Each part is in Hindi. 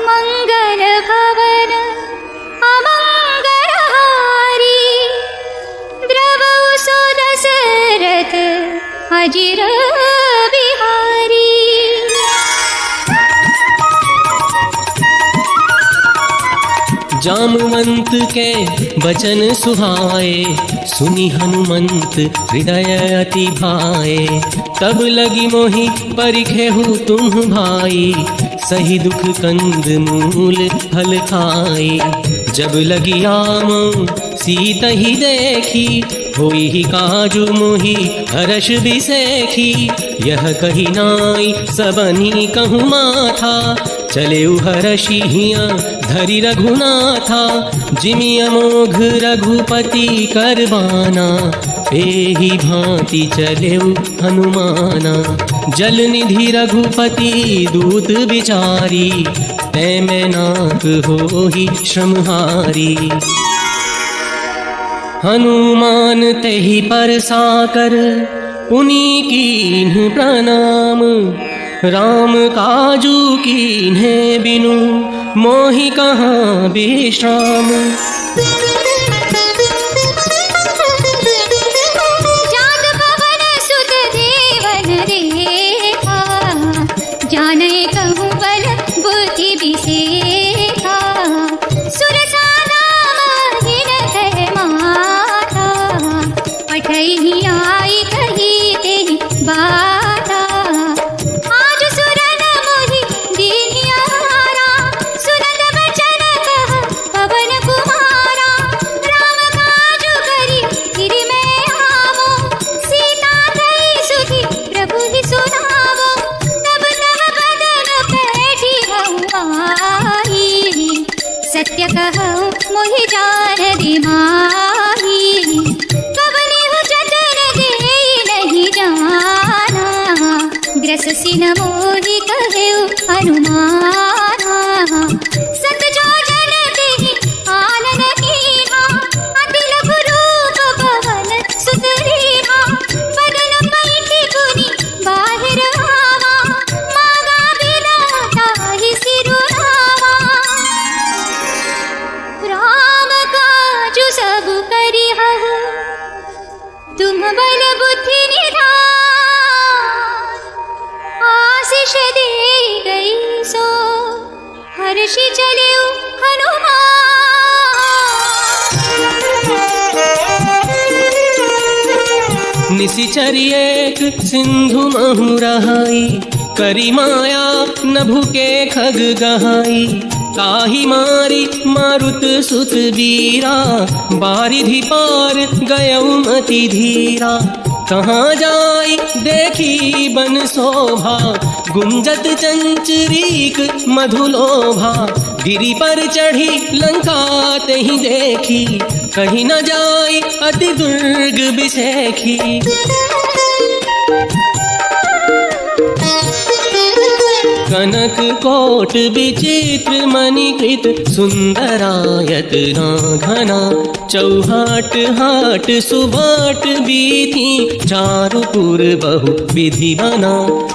मंगल भवन अमंगलहारी, द्रवौ सो दशरथ अजिर बिहारी। जामवंत के बचन सुहाए, सुनी हनुमंत हृदय अति भाए। तब लगी मोहि परिखेहु तुम भाई, सही दुख कंद मूल फल खाई। जब लगी आम सीत ही देखी, होई ही काजु मोहि हर्ष बिसेखी। यह कही नाई सबनी कहूँ माथा, चले हर्षि हिया धरि रघुनाथा। जिमि अमोघ रघुपति करबाना, एहि भांति चलेउ हनुमाना। जल निधि रघुपति दूत बिचारी, तै मैं नाक होहि श्रमहारी। हनुमान तेहि परसाकर, पुनि कीन्ह प्रणाम। राम काजू कीन्हे बिनु, मोहि कहाँ विश्राम। जात पवन सुत देवन रेखा, जानै कहूँ बल बुद्धि विसेखा। सुरसा नाम हिन कह माता, पठहि आई कही तेहि बाता। आज सुरन मोहि दीन्हियारा, सुनत बचन कह पवन कुमारा। राम काजु करि गिरि मैं आवो, सीता कहि सुखी प्रभु ही सुनावो। तब तब बदन पैठी हऊँ आई, सत्य कहूँ मोहि जानहि माही। कबलिहु जतन देई नहीं जाना, ग्रस सिन मोहि कहेउ हनुमाना। सत जो जन तेहि आनन कीन्हा, अति लघु रूप पवन सुत रीन्हा। बदन पैठी पुनि बाहिर आवा, मांगा बिना ताहि सिरुनावा। राम काजु सब करिहउ, तुम बल बुद्धि निधान। आशीष दे गई सो, हर्षि चलेउ हनुमान। निशिचर एक सिंधु महु रहाई, करी माया नभु के खग गहाई। ताहि मारी मारुत सुत बीरा, बारिधि पार गयउ मति धीरा। कहाँ जाई देखी बन शोभा, गुंजत चंचरीक मधुलोभा। गिरि पर चढ़ी लंका तेहि देखी, कहीं न जाई अति दुर्ग बिसेखी। कनक कोट विचित्र मणिकृत, सुंदरायत घना। चौहाट हाट सुबाट बीथी, चारुपुर बहु विधि बना।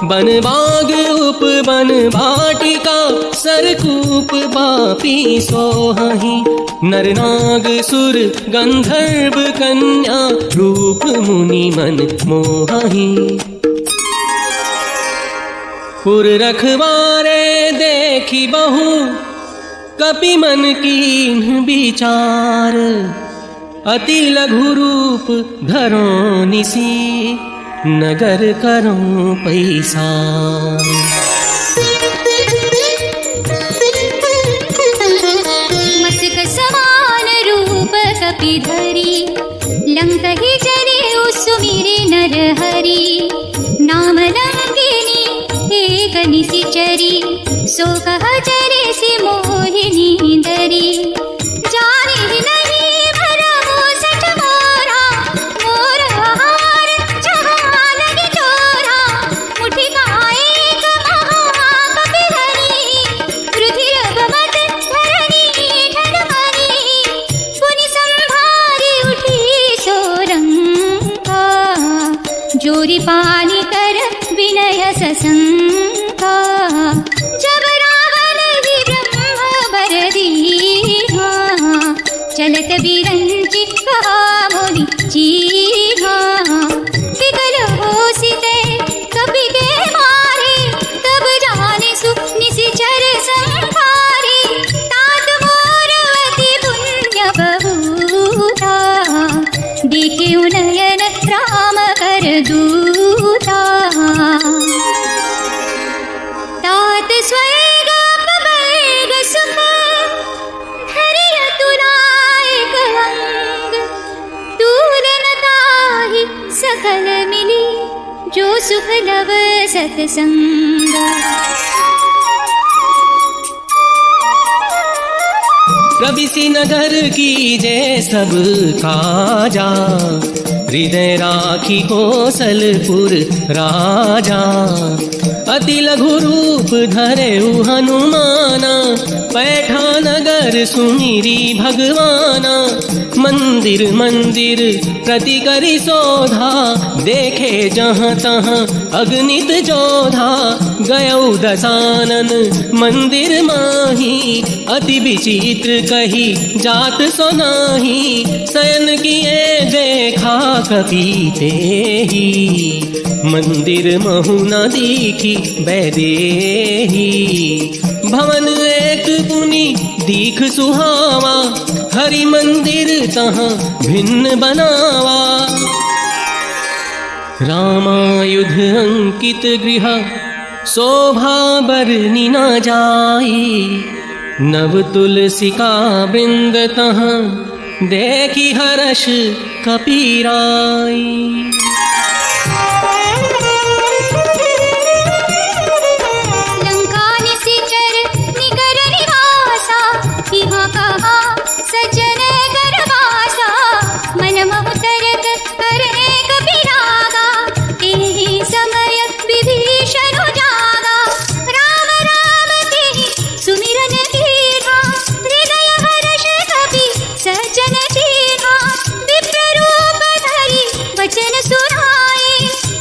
बन बाग उप बन भाटिका, सरकूप बापी सोहहि। नर नाग सुर गंधर्व कन्या, रूप मुनि मन मोहहि। पुर रखवारे देखी बहु, कपि मन कीन्ह विचार। अति लघु रूप धरो निसी, नगर करो पैसार। मस्क समान रूप कपि धरी, लंक ही जनेऊ सुमिरि नर हरि। नाम लंकिनी एक निशिचरी, सो कह जरे सि मोहिनी दरी। जानिहि नहीं भरमु सठ मोरा, मोर आहार जहाँ लगे चोरा। मुठि का एक महाकपि हरि, रुधिर बमत धरणी ठडमणि। पुनि संभारि उठी सोरंका, जोरि पानी कर विनय ससंका। जो सुख लव सत्संग। प्रविशि नगर कीजे सब काजा, हृदय राखी कौशलपुर राजा। अति लघु रूप धरे हनुमाना, पैठा नगर सुमिरी भगवाना। मंदिर मंदिर प्रति करी शोधा, देखे जहाँ तहाँ अगणित जोधा। गयौ दशानन मंदिर माही, अति विचित्र कही जात सोनाही। शयन किए देखा कपीते ही, मंदिर महु न दीखी बैदेही। भवन एक पुनि दीख सुहावा, हरि मंदिर तहाँ भिन्न बनावा। रामायुध अंकित गृह, शोभा बरनी न जाई। नव तुलसिका वृंद तहाँ, देखी हर्ष कपीराई। लंका निशिचर निकर निवासा, इहाँ कहाँ सज्जन गर्वासा। मन महु तरक करने कपिरागा, तेहि समय विभीषण जागा। राम राम तेहि सुमिरन कीन्हा, हृदय हर्ष कपि सज्जन कीन्हा। विप्र रूप धरि वचन सुनाए,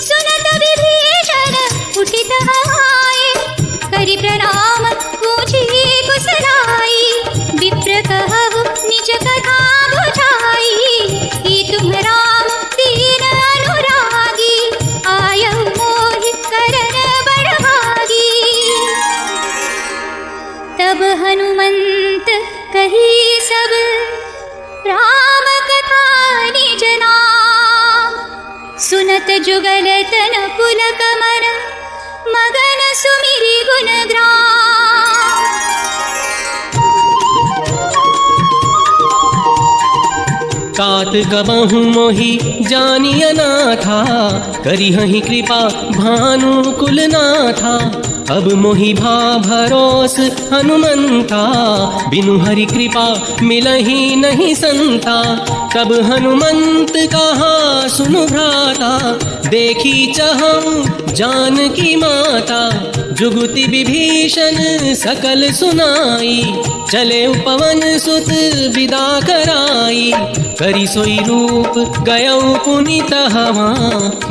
सुनत विभीषण उठित आए। करि प्रणाम पूछी कुशलाई, विप्र कहु निज कथा बुझाई। ई तुम राम दीन अनुरागी, आयहु मोहि करन बड़भागी। तब हनुमंत कही सब, राम कथा निज नाम। सुनत जुगल तन पुलक मन, मगन सुमिरि गुण ग्राम। तात कबहु मोहि जानिय नाथा, करिहहि कृपा भानुकुल नाथा। अब मोहि भा भरोस हनुमंता, बिनु हरि कृपा मिलहि नहीं संता। तब हनुमंत कहा सुनु भ्राता, देखी चहु जानकी माता। जुगुति विभीषण सकल सुनाई, चले पवन सुत विदा कराई। करि सोई रूप गयौ पुनि तहवा,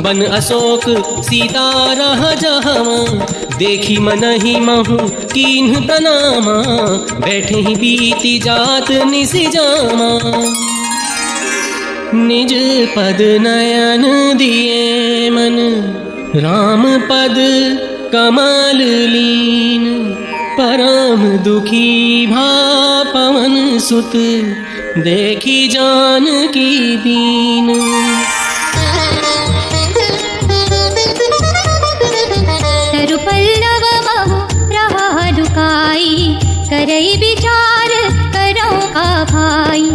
बन अशोक सीता रह जहवा। देखी मनहि महु कीन्ह प्रणामा, बैठे ही बीती जात निसि जामा। निज पद नयन दिए मन, राम पद कमल लीन। परम दुखी भा पवन सुत, देखी जानकी दीन। तरु पल्लव महु रहा दुखाई, करई विचार करौ का भाई।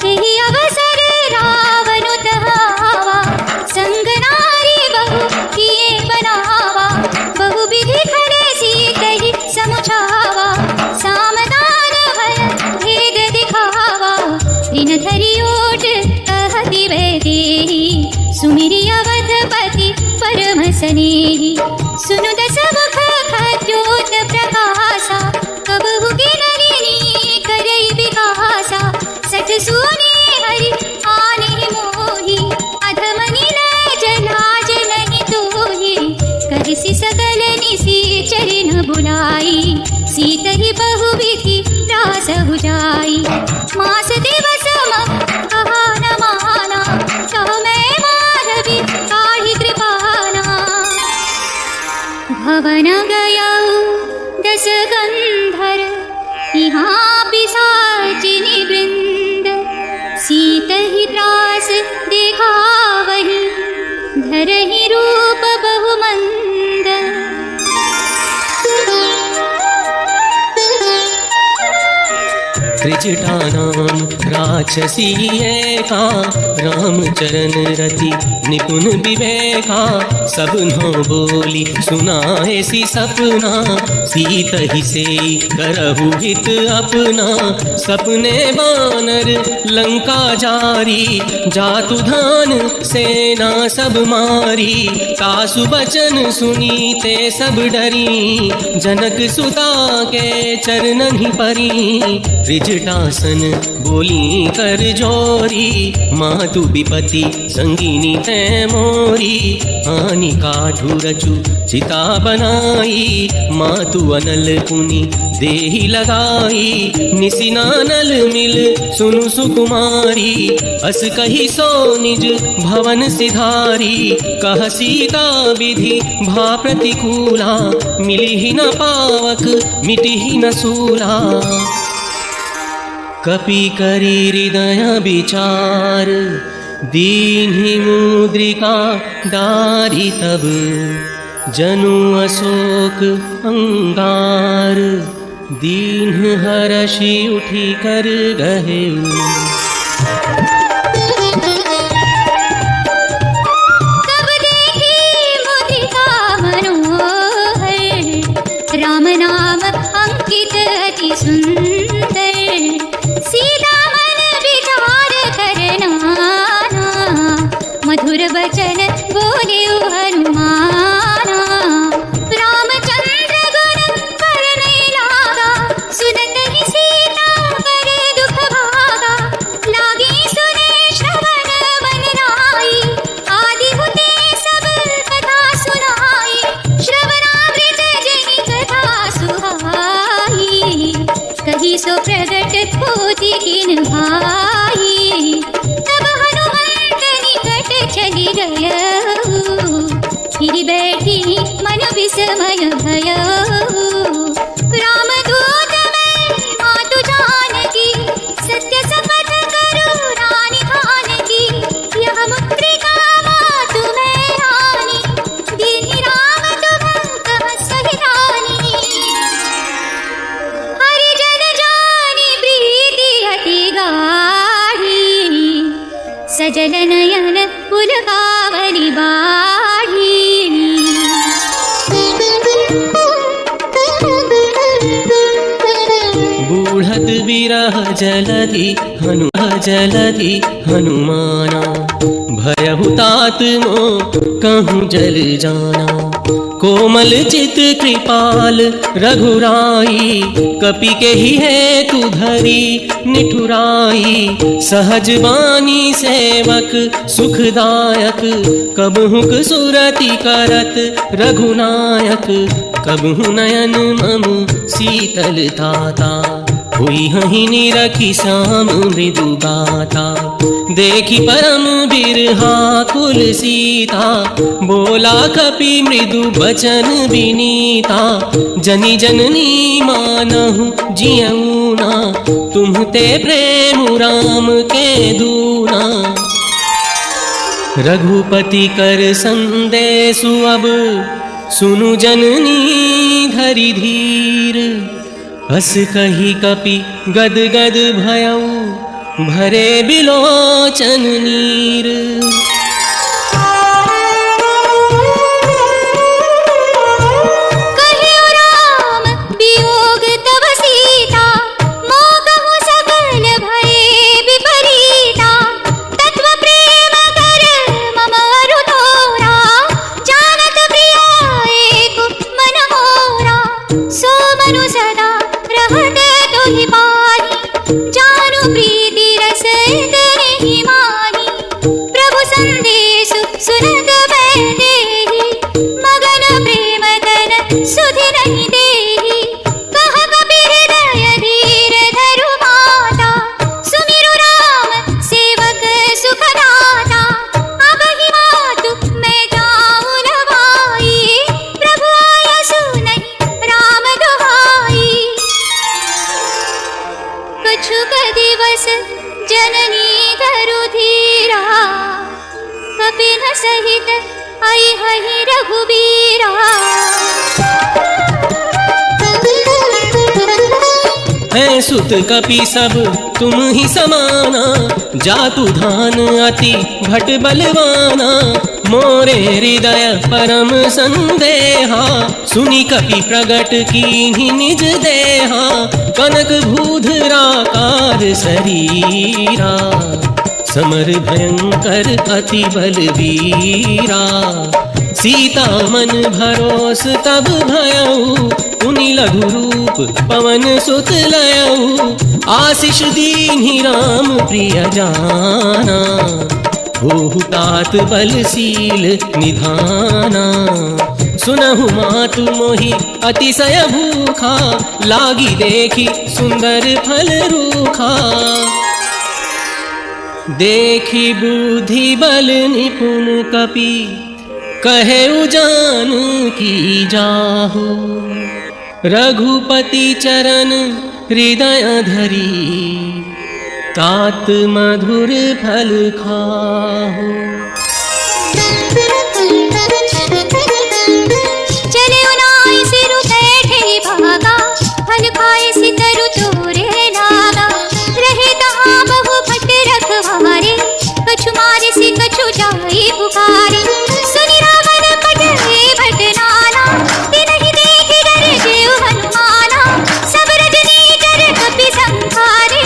एहि अवसर रावण तहावा, संग नारी बहु किए बनावा। बहु विधि करे सीतहि समुझावा, सामदान भय भेद दिखावा। ऋण धरि ओट कहति वैदेही, सुमिरि अवधपति परम स्नेही। सुनु दस मुख खद्योत प्रकाशा, कबहु गिनहिनी करई विकासा। सठ सुने हरि आने मोहि, अधम नीरज लाज नहीं तोहि। करिसि सकल निशिचर न बुलाई, सीतहि बहु विधि रास हुजाई। मास दिवस मम कहा न माना, कह मैं माधवी काढ़ी कृपाना। भवन गयौ दस गंधर, यहाँ पिशाचिनी वृंद। सीतहि त्रास दिखावहि, धरहि रूप बहुमंद। त्रिजटा नाम राक्षसी एका, राम चरण रति निपुण विवेका। सब नो बोली सुना ऐसी सपना, सीत ही से करहु हित अपना। सपने बानर लंका जारी, जातु धान सेना सब मारी। तासु बचन सुनी ते सब डरी, जनक सुता के चरणन ही परी। त्रिजटासन बोली कर जोरी, मातु विपति संगिनी तै मोरी। आनी काठु रचु चिता बनाई, मातु अनल पुनि देहि लगाई। निसिनानल मिल सुनु सुकुमारी, अस कही सो निज भवन सिधारी। कह सीता विधि भा प्रतिकूला, मिली ही न पावक मिटी ही न सूला। कपि करी हृदय विचार, दीन्हि मुद्रिका डारी तब। जनु अशोक अंगार, दीन्ह हरषि उठी कर गहेउ। तब देखी मुद्रिका मनोहर, राम नाम अंकित अति सुंदर। सीता मन विचार करना, मधुर वचन बोले हनुमाना। रामचंद्र गुण करने लागा, सुनत ही सीता कर दुख भागा। लागी सुने श्रवण मन नाई, आदि हुते सब कथा सुनाई। श्रवणामृत जनि कथा सुहाई, कही सो प्रगट होती किन भाई। तब हनुमंत निकट चली गयऊ, फिर बैठी मन विस्मय भयऊ। रामदूत मैं मातु जानकी, सत्य शपथ करूं रानी जानकी। यह मुद्रिका मातु मैं रानी, दीन्हि राम तुम कह सही रानी। हरिजन जानी प्रीति अति गाढ़ी, सजल नयन पुलकावली बाढ़ी। बूढ़त विरह जलधि हनुमाना। भयहु तात मो कहूँ जल जाना। कोमल चित कृपाल रघुराई, कपि के ही हेतु धरी निठुराई। सहज बानी सेवक सुखदायक, कबहुक सुरति करत रघुनायक। कबहु नयन मम शीतल ताता, हुई हहीं निरखी श्याम मृदु गाथा। देखी परम बिरहा कुल सीता, बोला कपि मृदु बचन विनीता। जनि जननी मानहु जियऊ ना, तुम ते प्रेम राम के दूना। रघुपति कर संदेशु अब, सुनु जननी धरि धीर। अस कही कपि गद गद भयऊ, भरे बिलोचन नीर। कहियो राम वियोग तब सीता, मोहु सकल भये विपरीता। तत्व प्रेम कर मम अरु तोरा, जानत प्रिय एक मन मोरा। सो मनु सदा रहत तोहि पानी, जानु प्रीति रस इतने ही मानी। प्रभु हैं सुत कपि सब तुम ही समाना, जातु धान अति भट बलवाना, मोरे हृदय परम संदेहा, सुनी कपि प्रगट कीन्हि निज देहा, कनक भूधराकार शरीरा, समर भयंकर अति बलवीरा, सीता मन भरोस तब भयऊ, उनि लघु रूप पवन सुत लयऊ, आशीष दीन्हि राम प्रिय जाना, होहु तात बलशील निधाना, सुनहु मातु मोहि अतिशय भूखा, लागी देखी सुंदर फल रूखा, देखी बुद्धि बल निपुण कपि, कहे उजान की जाहु, रघुपति चरण हृदय धरी, तात मधुर फल खाहु। चले उनाई सिरु बैठे भागा, फल खाए सितरु तोरे लागा, रहे तहाँ बहु भट रखवारे, कछु मारे से कछु जाई पुकारे, सुनि रावण पटहे भट नाना, तिनहि देखि डरे जेउ हनुमाना, सब रजनी कर कपि संहारे,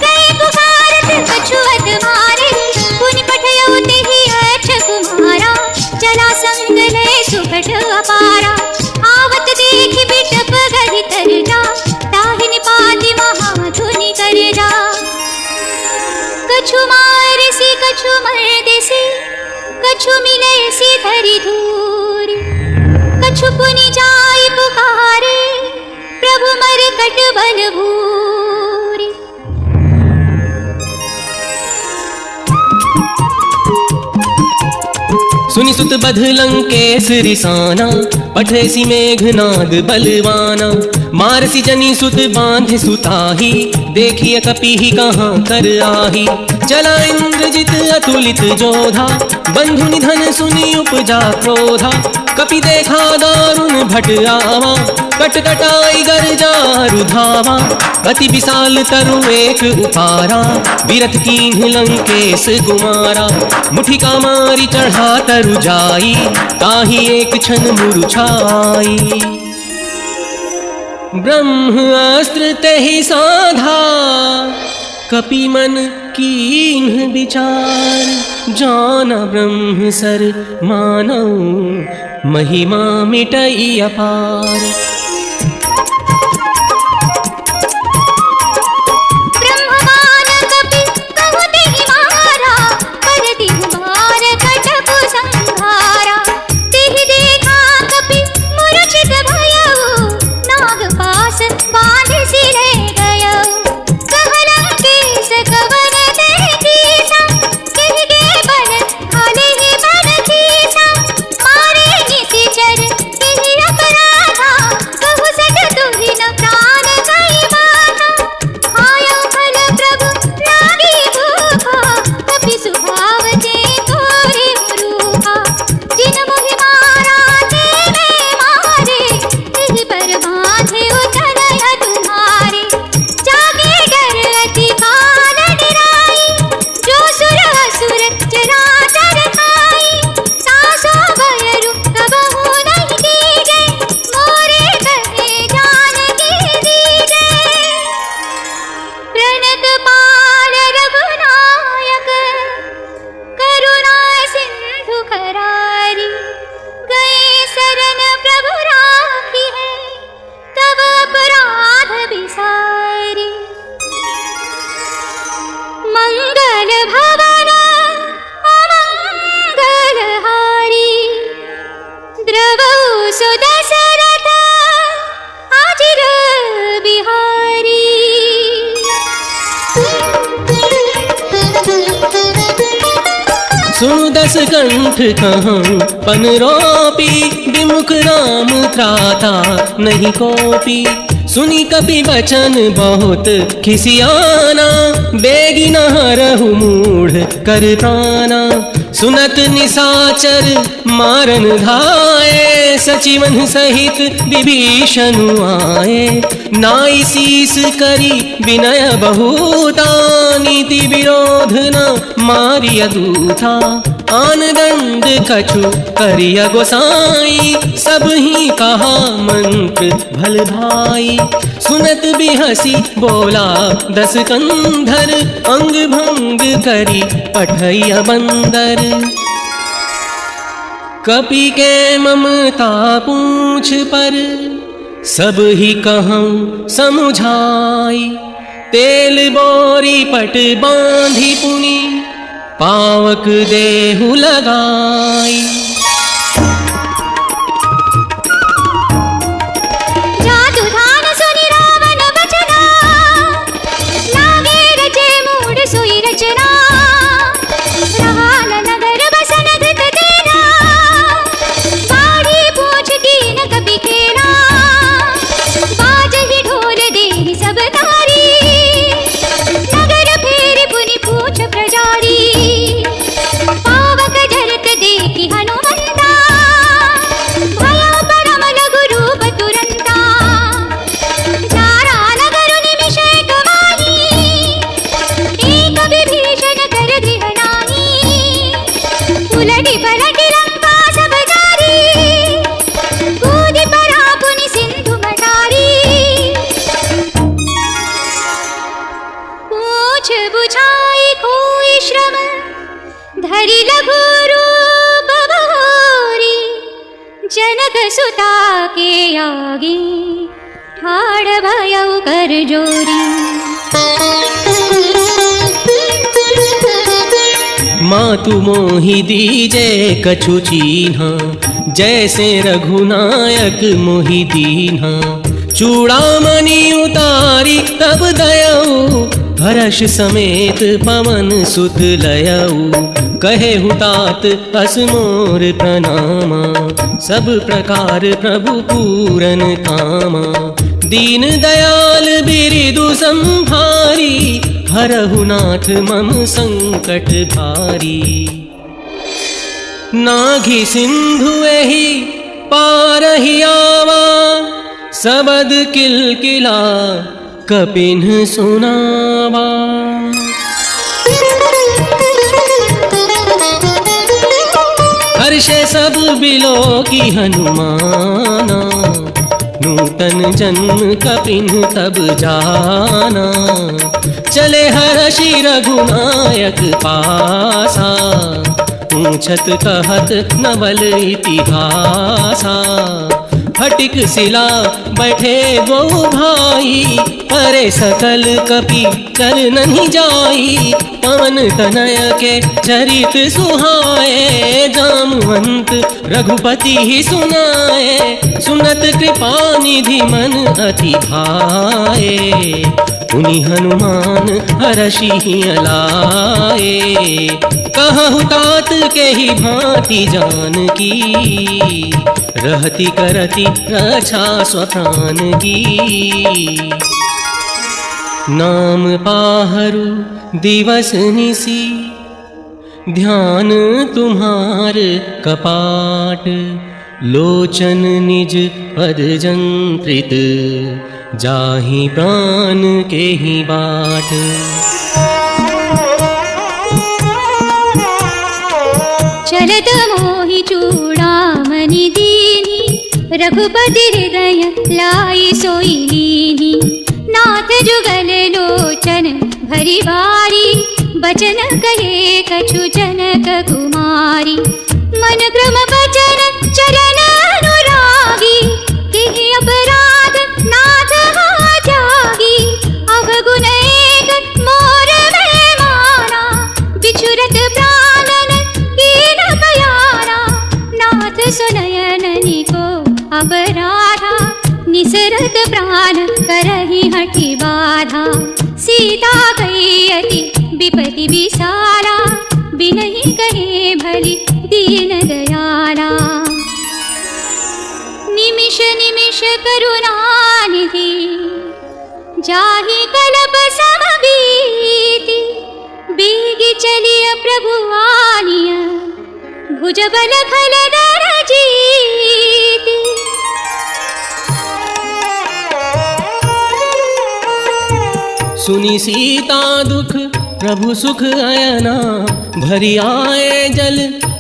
गए पुकारत कछु अत मारे, पुनि पठयउ तेहि अक्ष कुमारा, चला संग लय सुभट अपारा, आवत देखि बिटप गहि तर जा, ताहि निपाति महाधुनि कर जा, कछु मार सी कछु मर्द सी, कछु मिले सी धरि धूरि, कछु पुनि जाई पुकारे, प्रभु मरकट बल भूरि। सुनि सुत बध लंकेश रिसाना, पठेसी मेघनाद बलवाना, मारसी जनी सुत बांधे सुताही, देखिए कपि ही कहाँ कर आही, चला इंद्रजित अतुलित जोधा, बंधु निधन सुनि उपजा क्रोधा, कपि देखा दारुण भट आवा, कट कटाई गर्जा रुधावा, अति विशाल तरु एक उपारा, विरथ कीन्ह लंकेश कुमारा, मुठिका मारी चढ़ा तरु जाई, ताहि एक क्षण मुरुछाई, ब्रह्मास्त्र तेहि साधा, कपि मन कीन्ह विचार, जाना ब्रह्म सर मानऊ, महिमा मिटई अपार। ब्रह्मवान कपि कहु तेहि मारा, कर दिहु मार कटकु संहारा, तेहि देखा कपि मूर्छित भयउ, नाग पास बांधि सिरे गयउ, कह लंकेश कवन देखीसा, केहि के बल खालेहि बन खीसा, मारे निशिचर केहि अपराधा, कहु सट तुहि न प्राण गई बाधा, खायउ फल प्रभु लागी भूखा, कपि सुभाव ते तोरे रूखा, जिन मोहि मारा ते मैं मारे, तेहि पर बाँधे उतरय तुम्हारे, जागे डर अति काल निराई, जो सुर असुर चराचर खाई, सासो भयरु कबहु नहीं कीजे, मोरे कहे जानकी दीजे, प्रणत पाल रघुनायक, करुणा सिंधु करारी, गए शरण प्रभु राखी है, तब अपराध बिसारी, मंगल भवन अमंगल हारी, द्रवौ सुदशरथ अजिर बिहारी। सुनु दस कंठ कहूँ पन रोपी, विमुख राम त्राता नहीं कोपी, सुनी कपि बचन बहुत खिसियाना, बेगी न हरहु मूढ़ कर प्राणा, सुनत निशाचर मारन धाये, सचिवन सहित विभीषण आए, नाई शीस करी विनय बहुता, नीति विरोध न मारिय दूथा, आन दंड कछु करिय गोसाई, सब ही कहा मंत्र भल भाई। सुनत बिहसी बोला दस कंधर, अंग भंग करी पठैया बंदर। कपि के ममता पूछ पर, सब ही कहूँ समुझाई, तेल बोरी पट बांधी पुनि, पावक देहु लगाई। जादू ध्यान सुनि रावण बचना, लागे रचे मूढ़ सोई रचना, रहा न नगर बसन धृत देना, बाढ़ी पूछ कीन कपि केना, बाजहि ढोल देहि सब तारी, नगर फेरि पुनि पूछ प्रजारी, पावक जरत देखि हनुमंता, भयो परम लघु रूप तुरंता, चारा नगर निमिष एक माही, एक विभीषण कर गृह नाही, उलटि पलटि लंका सब जारी, कूदि पड़ा पुनि सिंधु मटारी। पूछ बुझाई कोई श्रम, धरि लघु रूप बहोरी, जनक सुता के आगे, ठाड़ भयउ कर जोरी। मातु मोहि दीजे कछु चीन्हा, जैसे रघुनायक मोहि दीन्हा, चूड़ामणि उतारी तब दयऊ, हर्ष समेत पवन सुत लयऊ। कहे हुतात अस मोर प्रणामा, सब प्रकार प्रभु पूरन कामा, दीन दयाल बिरिदु संभारी, हरहु नाथ मम संकट भारी। नाघि सिंधु एहि पारहि आवा, सबद किलकिला कपिन सुनावा। हर्षे सब बिलो की हनुमाना, नूतन जन्म कपिन तब जाना, चले हर्षि रघुनायक पासा, पूछत कहत नवल इतिहासा। फटिक शिला बैठे दो भाई, परे सकल कपि कर नहीं जाई, पवन तनय के चरित सुहाए, जामवंत रघुपति ही सुनाए, सुनत कृपा निधि मन अति भाए, उनि हनुमान हरषि अलाए। कहु तात के ही भांति जानकी, रहती करती रक्षा स्वप्रान की। नाम पाहरु दिवस निसी, ध्यान तुम्हार कपाट, लोचन निज पद जंत्रित, जाहि प्राण के ही बाट। चलत मोहि चूड़ामणि दीनी, रघुपति हृदय लाई सोई लीनी। नाथ जुगल लोचन भरी बारी, बचन कहे कछु जनक कुमारी। मन क्रम बचन चरण अनुरागी, तिहि अपराध नाथ हा जागी। अवगुण एक मोर में माना, बिछुरत प्राणन कीन बयाना। नाथ सुनयननि को अपराधा, निसरत प्राण करहि हठि बाधा। सीता गई अति विपति विशाला, बिनहि कहे भली दीन दयाला। निमिष निमिष करुणानिधि, जाहि कल्प सम बीति। बीगी चलिय प्रभु आनिय, भुज बल खल दर जीति। सुनी सीता दुख प्रभु सुख अयना, भरी आए जल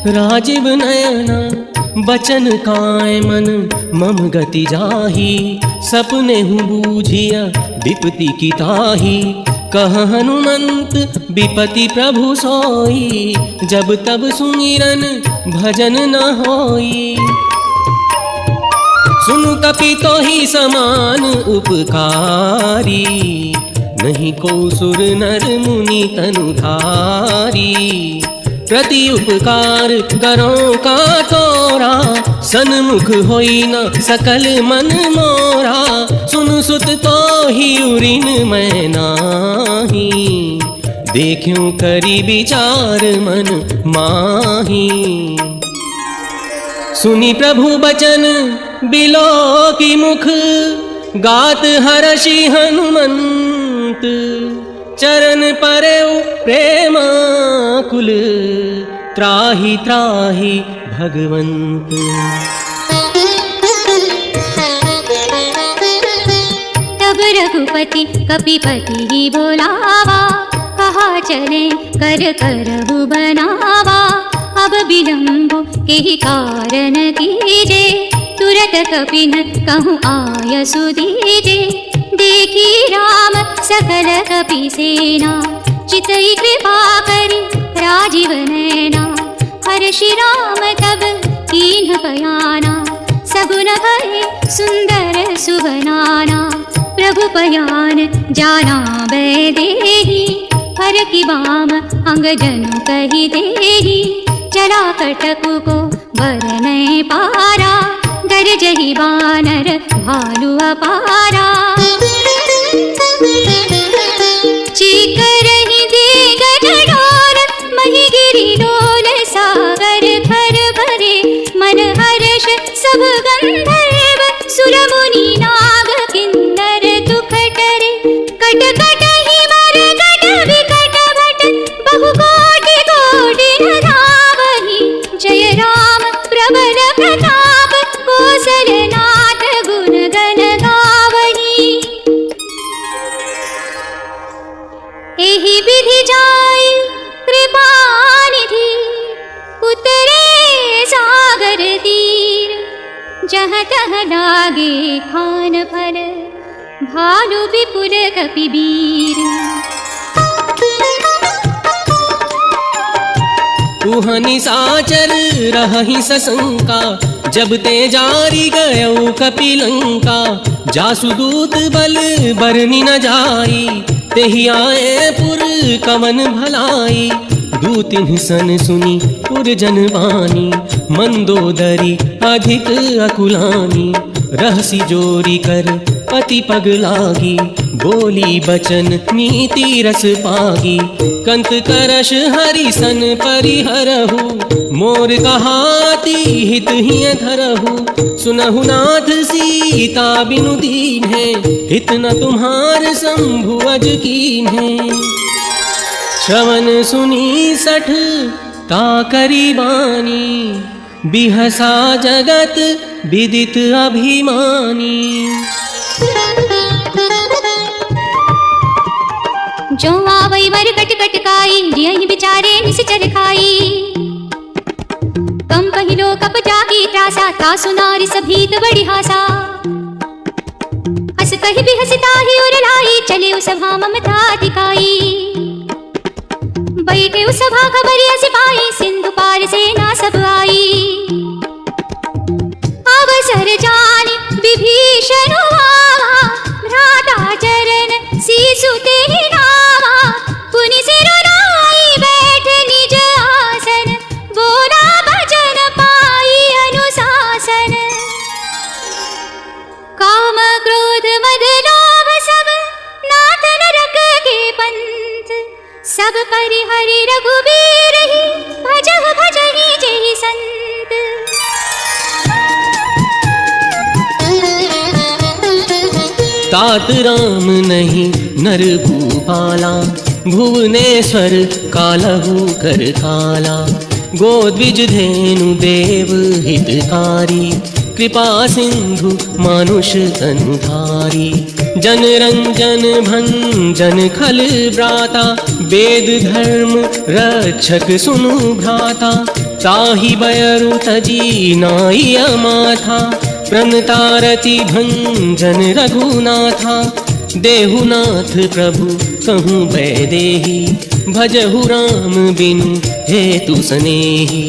राजीव नयना। बचन काय मन मम गति जाही, सपने हूँ बूझिया विपति की ताही। कह हनुमंत विपति प्रभु सोई, जब तब सुमिरन भजन न होई। सुनु कपि तो ही समान उपकारी, नहीं को सुर नर मुनि तनुधारी। प्रति उपकार करो का तोरा, सन्मुख होई न सकल मन मोरा। सुन सुत तो ही उरिन मैं नाही, देखूं करी विचार मन माही। सुनी प्रभु बचन बिलो की मुख, गात हर्षि हनुमंत। चरण परेउ प्रेमाकुल, त्राहि त्राहि भगवंत। तब रघुपति कपिपति ही बोलावा, कहा चले कर करहु बनावा। अब विलंब के कारण कीजे, तुरत कपि न कहूँ आयसु दीजे। देखी राम सकल कपि सेना, चितई कृपा करी राजीव नैना। हर्षि राम तब कीन्ह बयाना, सगुन भये सुंदर सुबनाना। प्रभु पयान जाना बैदेही, हर की बाम अंग जनु कही देही। चला कटकु को बरनै पारा, गरजहि बानर भालु अपारा। चीकरहि देग ढढोर, मही गिरि डोल सागर घर भरे। मन हर्ष सब गंधर्व, सुर मुनि नाग किन्नर दुख टरे। कट कटहि बर कट विकट भट, बहु कोटि कोटि न धावहि। जय राम प्रबल प्रताप, कौसलनाथ गुण गण गावहि। एहि विधि जाई कृपा निधि, उतरे सागर तीर। जहाँ तहाँ लागे खान फल, भालु विपुल कपिवीर। उह निसाचर रहहि सशंका, जब ते जारी गयौ कपिलंका। जासु दूत बल बरनि न जाई, तेहि आए पुर कवन भलाई। दूतिन सन सुनी पुरजन बानी, मंदोदरी अधिक अकुलानी। रहसी जोरी कर पति पग लागी, बोली बचन नीति रस पागी। कंत करश हरि सन परिहरहु, मोर कहाती हित हिय धरहु। सुनहु नाथ सीता बिनु दीन है, हित न तुम्हार शंभु अज कीन है। श्रवण सुनी सठ ताकरी बानी, बिहसा जगत विदित अभिमानी। जो आवै वर कट कट काई, जियहि बिचारे निश्चर खाई। कम पहिलो कप जागी त्रासा, तासु नारि सभीत बड़ी हासा। हस कहि बिहसिताहि उर लाई, चले सभा ममता दिखाई। बैठे सभा खबरिया सिपाही, सिंधु पार सेना सब आई। अवसर जानि विभीषण आवा, भ्राता चरण सीसु तेहि नावा। पुनि सिर नाई बैठ निज आसन, बोला भजन पाई अनुशासन। काम क्रोध मद लोभ सब, नाथ नरक के पंथ। सब परिहरि रघुबीर ही, भजहु भजहि जेहि संत। तात राम नहीं नर भूपाला, भुवनेश्वर कालहु कर काला। गोद्विज धेनु देव हितकारी, कृपा सिंधु मानुष तनुधारी। जन रंजन भंजन खल व्राता, वेद धर्म रक्षक सुनु भ्राता, ताहि बयरु तजी नाई अमाथा, प्रणतारति भंजन रघुनाथा, देहुनाथ प्रभु कहूँ वैदेही, भजहु राम बिनु हेतु सनेही,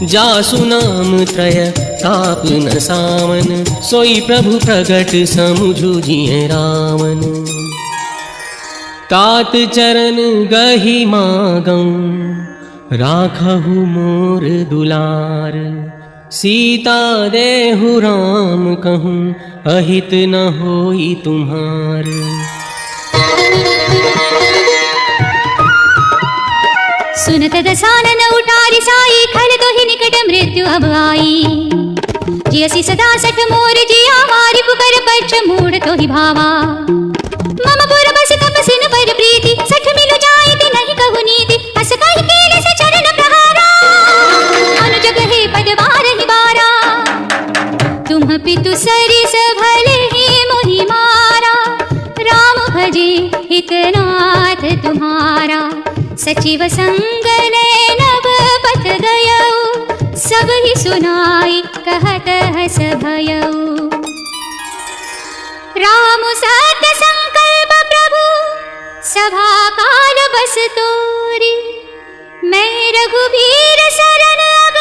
जासु नाम त्रय ताप न सावन, सोई प्रभु प्रगट समुझु जिय रावण। तात चरण गहि मागं, राखहु मोर दुलार, सीता देहु राम कहूँ अहित न होई तुम्हार। सुनत दसानन उटारी साई, खल तो ही निकट मृत्यु अब आई। जियसि सदा सठ मोर जिया, मारि पुकर पच्छ मूढ़ तो ही भावा। मम पुर बस तपसिन पर प्रीति, सठ मिलु जाई ते नहीं कहु नीति, अस कहि केले से चरण प्रहारा, अनुज कहे पद बारहि बारा। तुम पितु सरिस भले ही मोहि मारा, राम भजे हितनाथ तुम्हारा। सचिव संग ले नभ पथ गयऊ, सब ही सुनाई कहत हस भयऊ। राम सत्य संकल्प प्रभु, सभा काल बस तोरी। मैं रघुबीर शरण अब,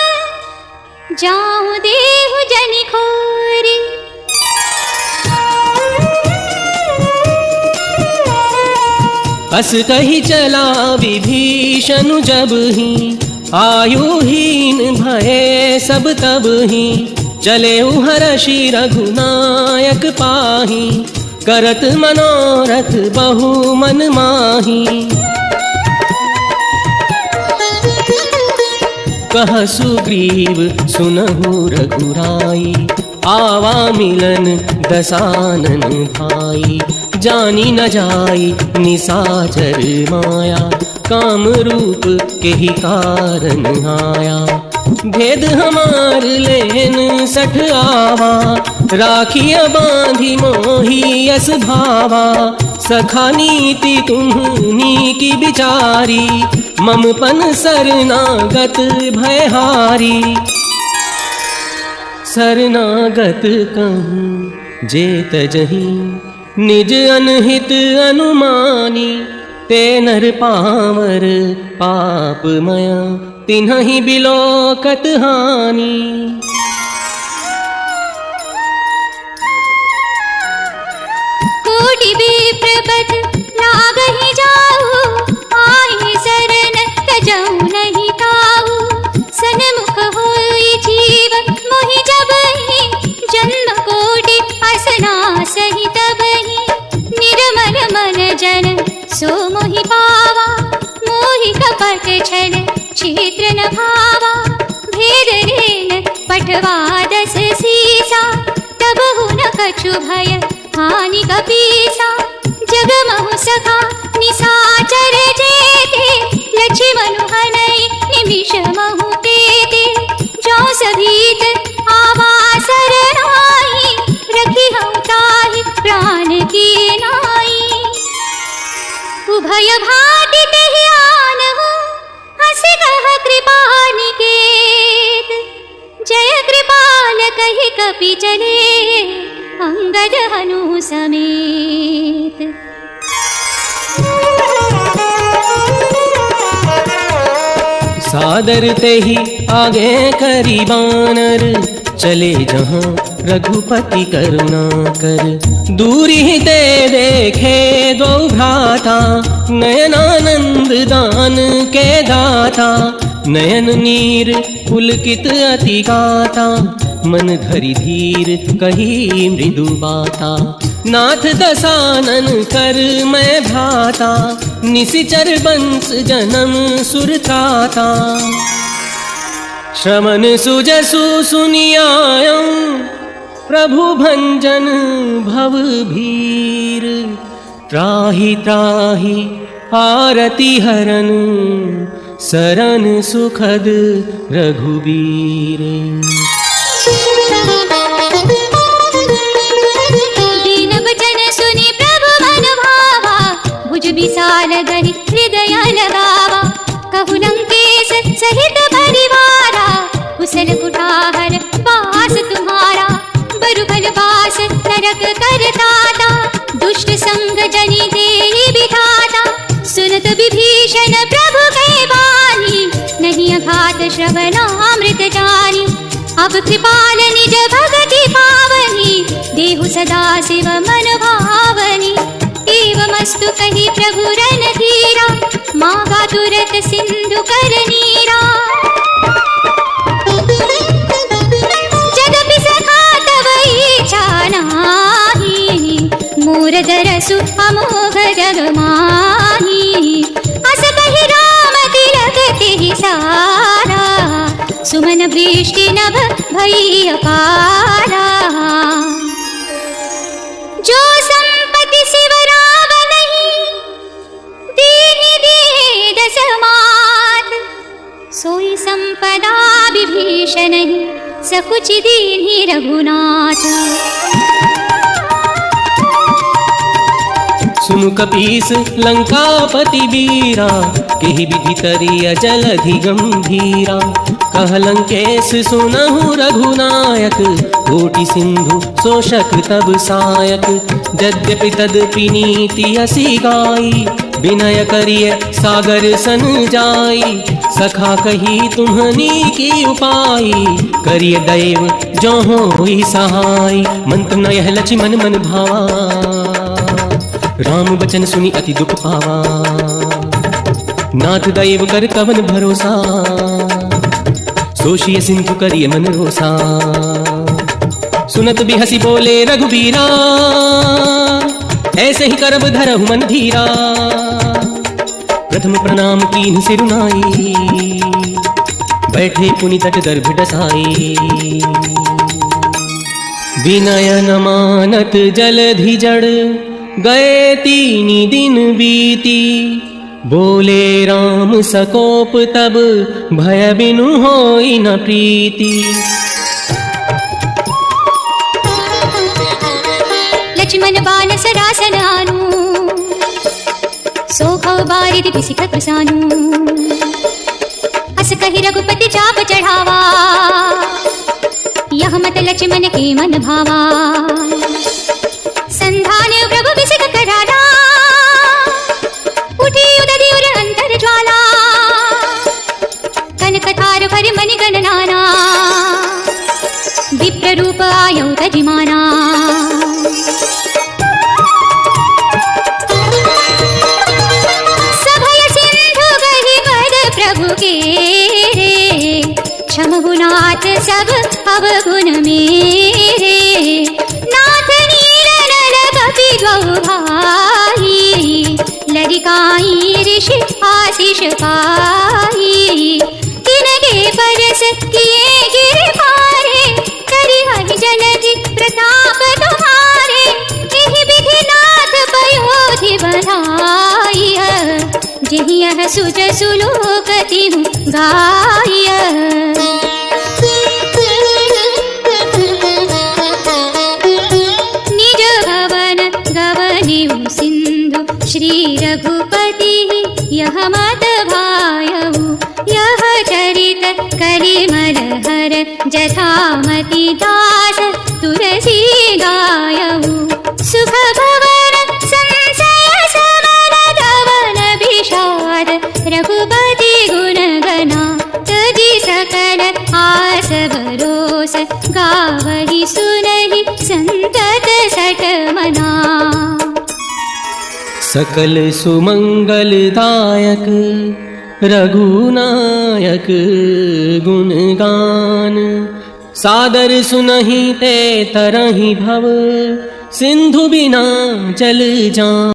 जाऊं देहु जनि खोरी। अस कही चला विभीषण जब ही, आयुहीन भये सब तब ही। चले हर्षि रघुनायक पाही, करत मनोरथ बहु मन माही। कह सुग्रीव सुनहु रघुराई, आवा मिलन दसानन भाई। जानी न जाई निसाचर माया, काम रूप के ही कारण आया। भेद हमार लेन सठ आवा, राखिया बांधी मोही यस भावा। सखा नीति तुम्हनी की बिचारी, ममपन शरणागत भयहारी। शरणागत कहूँ जेत जही, निज अनहित अनुमानी। ते नर पावर पापमय, तिन्हि बिलोकत हानि। कोटि विप्रपद लागहि जाऊ, आए शरण तजऊ नहीं ताऊ। सन्मुख होई जीव मोहि जबहि, जन्म कोटि असना सहि तबहि। निर्मल मन जन सो मोहि पावा, मोहि कपट छल क्षेत्र न भावा। भेद रेन पठवा दस सीसा, तबहु न कछु भय हानि कपीसा। जगमहु सखा निसाचर जेते, लक्ष्मण हनई निमिष महु तेते। जो सभीत आवा शरणाई, रखी हूँ ताहि प्राण की नाई। उभय भाटि तेहि आनहु, हँसि कह कृपा निकेत। जय कृपाल कहि कपि चले, अंगद हनु समेत। सादर तेहि आगे करी बानर, चले जहाँ रघुपति करुणा कर। दूरी ते देखे दो भ्राता, नयनानंद दान के दाता। नयन नीर पुलकित अति गाता, मन धरि धीर कही मृदु बाता। नाथ दसानन कर मैं भ्राता, निशिचर बंस जन्म सुरताता। श्रवण सुजसु सुनियायं, प्रभु भंजन भव भीर। त्राहि त्राहि आरति हरन, शरण सुखद रघुबीर। दीन वचन सुनि प्रभु जगत करताता, दुष्ट संग जनि देहि विधाता। सुनत विभीषण प्रभु के वाणी, नहीं अघात श्रवणामृत जानी। अब कृपाल निज भगति पावनी, देहु सदा शिव मन भावनी। एवमस्तु कहि प्रभु रणधीरा, मागा तुरत सिंधु कर नीरा। जगपि सखा तव इच्छा नाही, मोर दरसु अमोघ जग माही। अस कहि राम तिलक तेहि सारा, सुमन वृष्टि नभ भई अपारा। जो संपत्ति शिव रावनहि, दीनि दीहि दस मात। सोई संपदा विभीषणहि, सकुचि दीन्हि रघुनाथ। सुनु कपीस लंकापति वीरा, केहि विधि तरिय जलधि गंभीरा। कह लंकेश सुनहु रघुनायक, कोटि सिंधु शोषक तब सायक। यद्यपि तदपि नीति असी गाई, विनय करिय सागर सन जाई। सखा कही तुम्हनी की उपाय, करिय दैव जो होई सहाय। मंत्र न यह लक्ष्मण मन भावा, राम बचन सुनी अति दुख पावा। नाथ दैव कर कवन भरोसा, सोशिय सिंधु करिय मन रोसा। सुनत बिहसी बोले रघुबीरा, ऐसे ही करब धरहु मन धीरा। प्रथम प्रणाम कीन्ह सिरुनाई, बैठे पुनि तट गर्भ डसाई। विनय न मानत जलधि जड़, गए 3 दिन बीती। बोले राम सकोप तब, भय बिनु होई न प्रीति। लक्ष्मण बान सरासन आनु, सोखौ बारिधि बिसिख कृसानु। अस कहि रघुपति चाप चढ़ावा, यह मत लक्ष्मण के मन भावा। संधान प्रभु बिसिख कराला, उठी उदधि उर अंतर ज्वाला। कनक थार भरि मनि गण नाना, विप्र रूप आयौ तजिमाना। सभय सिंधु गहि पद प्रभु के रे, क्षमहु नाथ सब अवगुण मेरे। नाथ द्वौ भाई, लरिकाई ऋषि आशीष पाई। तिनके परस किए गिर पारे, करिहहि जलधि प्रताप तुम्हारे। एहि विधि नाथ पयोधि बधाई, जेहि यह सुज सुलोकति गाय। श्री रघुपति यह मत भायऊ, यह चरित करि मरहर। जथामति दास तुलसी गायऊ, सुख भवन संशय समन धवन विषाद। रघुपति गुण गना, तजि सकल आस भरोस। गावहि सुनहि संतत सठ मना। सकल सुमंगलदायक, रघुनायक गुणगान। सादर सुनहि ते तरहि भव, सिंधु बिना जल जान।